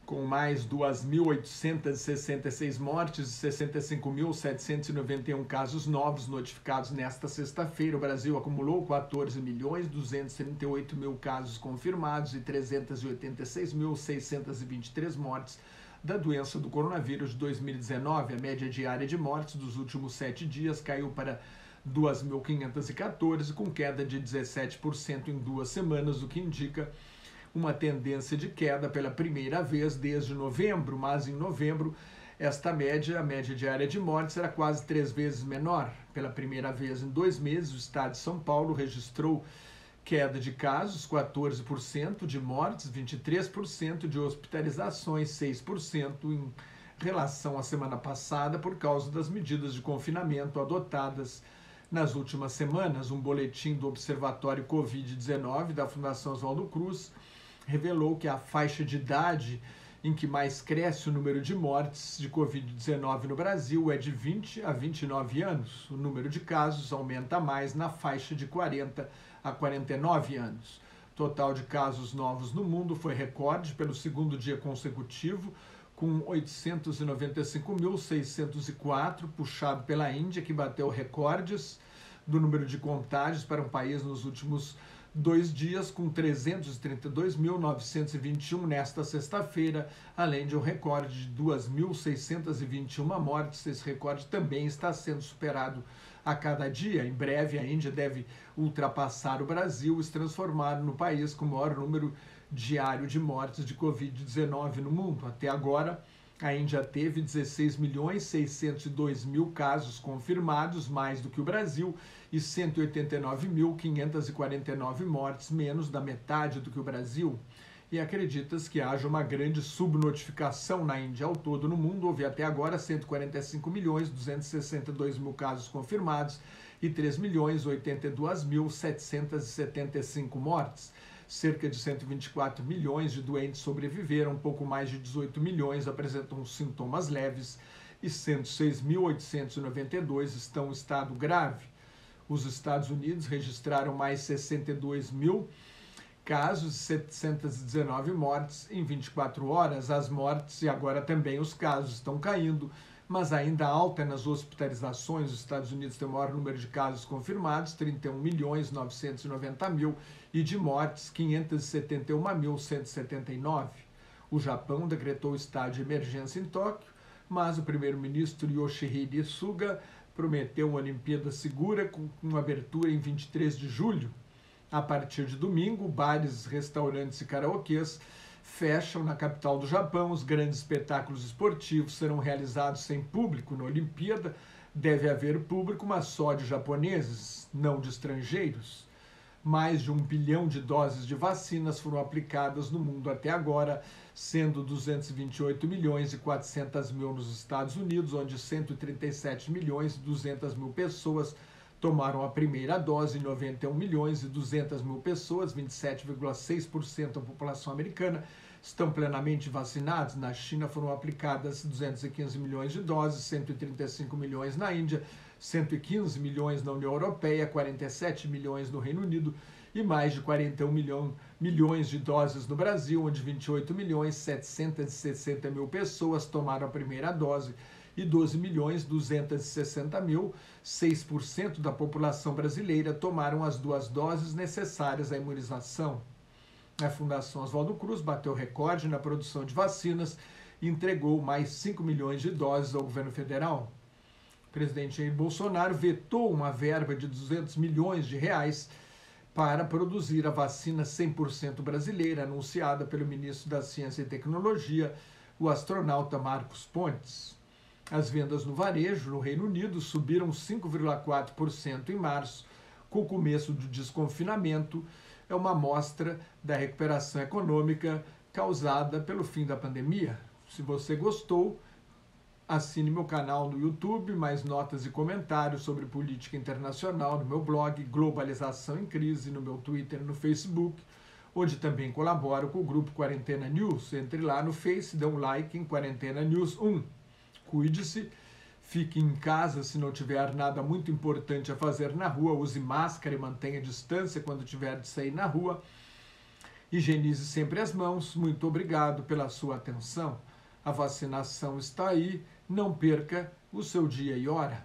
com mais 2.866 mortes e 65.791 casos novos notificados nesta sexta-feira. O Brasil acumulou 14.238.000 casos confirmados e 386.623 mortes da doença do coronavírus de 2019. A média diária de mortes dos últimos 7 dias caiu para 2.514, com queda de 17% em 2 semanas, o que indica uma tendência de queda pela primeira vez desde novembro, mas em novembro a média diária de mortes era quase 3 vezes menor. Pela primeira vez em 2 meses, o estado de São Paulo registrou queda de casos, 14%, de mortes, 23%, de hospitalizações, 6% em relação à semana passada por causa das medidas de confinamento adotadas nas últimas semanas. Um boletim do Observatório Covid-19 da Fundação Oswaldo Cruz revelou que a faixa de idade em que mais cresce o número de mortes de Covid-19 no Brasil é de 20 a 29 anos. O número de casos aumenta mais na faixa de 40 a 49 anos. O total de casos novos no mundo foi recorde pelo segundo dia consecutivo, com 895.604, puxado pela Índia, que bateu recordes do número de contágios para um país nos últimos 2 dias, com 332.921 nesta sexta-feira, além de um recorde de 2.621 mortes. Esse recorde também está sendo superado a cada dia. Em breve, a Índia deve ultrapassar o Brasil e se transformar no país com o maior número diário de mortes de Covid-19 no mundo. Até agora, a Índia teve 16.602.000 casos confirmados, mais do que o Brasil, e 189.549 mortes, menos da metade do que o Brasil. E acredita-se que haja uma grande subnotificação na Índia. Ao todo, no mundo, houve até agora 145.262.000 casos confirmados e 3.082.775 mortes. Cerca de 124 milhões de doentes sobreviveram, pouco mais de 18 milhões apresentam sintomas leves e 106.892 estão em estado grave. Os Estados Unidos registraram mais 62.000 casos e 719 mortes em 24 horas. As mortes e agora também os casos estão caindo, mas ainda alta nas hospitalizações. Os Estados Unidos têm o maior número de casos confirmados, 31.990.000, e de mortes, 571.179. O Japão decretou estado de emergência em Tóquio, mas o primeiro-ministro Yoshihide Suga prometeu uma Olimpíada segura com abertura em 23 de julho. A partir de domingo, bares, restaurantes e karaokês fecham na capital do Japão. Os grandes espetáculos esportivos serão realizados sem público. Na Olimpíada deve haver público, mas só de japoneses, não de estrangeiros. Mais de 1 bilhão de doses de vacinas foram aplicadas no mundo até agora, sendo 228.400.000 nos Estados Unidos, onde 137.200.000 pessoas tomaram a primeira dose, 91.200.000 pessoas, 27,6% da população americana, estão plenamente vacinados. Na China foram aplicadas 215 milhões de doses, 135 milhões na Índia, 115 milhões na União Europeia, 47 milhões no Reino Unido e mais de 41 milhões de doses no Brasil, onde 28.760.000 pessoas tomaram a primeira dose e 12.260.000, 6% da população brasileira, tomaram as 2 doses necessárias à imunização. A Fundação Oswaldo Cruz bateu recorde na produção de vacinas e entregou mais 5 milhões de doses ao governo federal. O presidente Jair Bolsonaro vetou uma verba de 200 milhões de reais para produzir a vacina 100% brasileira, anunciada pelo ministro da Ciência e Tecnologia, o astronauta Marcos Pontes. As vendas no varejo no Reino Unido subiram 5,4% em março, com o começo do desconfinamento. É uma amostra da recuperação econômica causada pelo fim da pandemia. Se você gostou, assine meu canal no YouTube, mais notas e comentários sobre política internacional no meu blog Globalização em Crise, no meu Twitter e no Facebook, onde também colaboro com o grupo Quarentena News. Entre lá no Face, dê um like em Quarentena News 1. Cuide-se, fique em casa se não tiver nada muito importante a fazer na rua, use máscara e mantenha distância quando tiver de sair na rua. Higienize sempre as mãos. Muito obrigado pela sua atenção. A vacinação está aí. Não perca o seu dia e hora.